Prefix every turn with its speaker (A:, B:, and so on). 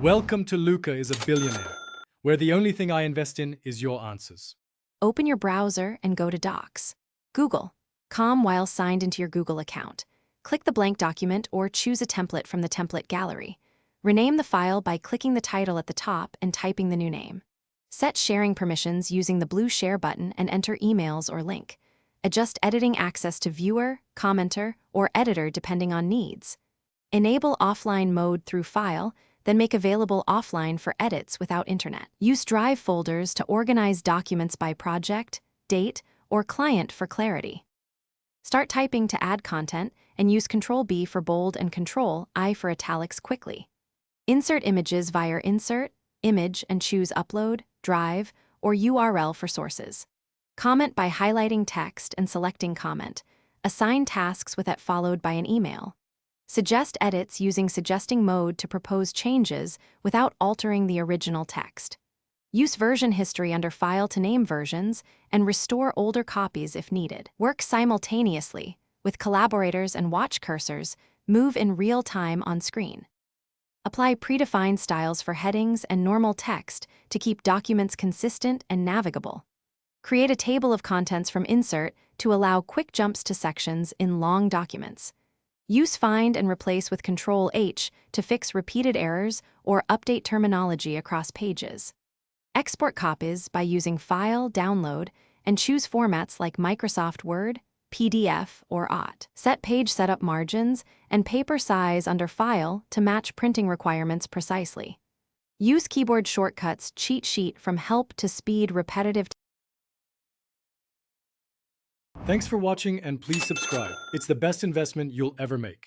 A: Welcome to Luca is a Billionaire, where the only thing I invest in is your answers.
B: Open your browser and go to Docs. Google.com while signed into your Google account. Click the blank document or choose a template from the template gallery. Rename the file by clicking the title at the top and typing the new name. Set sharing permissions using the blue Share button and enter emails or link. Adjust editing access to viewer, commenter, or editor depending on needs. Enable offline mode through File, then make available offline for edits without internet. Use Drive folders to organize documents by project, date, or client for clarity. Start typing to add content and use Ctrl-B for bold and Ctrl-I for italics quickly. Insert images via Insert, Image and choose Upload, Drive, or URL for sources. Comment by highlighting text and selecting Comment. Assign tasks with it followed by an email. Suggest edits using suggesting mode to propose changes without altering the original text. Use version history under File to name versions and restore older copies if needed. Work simultaneously with collaborators and watch cursors move in real time on screen. Apply predefined styles for headings and normal text to keep documents consistent and navigable. Create a table of contents from Insert to allow quick jumps to sections in long documents. Use Find and Replace with Ctrl-H to fix repeated errors or update terminology across pages. Export copies by using File, Download, and choose formats like Microsoft Word, PDF, or OT. Set page setup margins and paper size under File to match printing requirements precisely. Use keyboard shortcuts cheat sheet from Help to speed repetitive.
A: Thanks for watching and please subscribe. It's the best investment you'll ever make.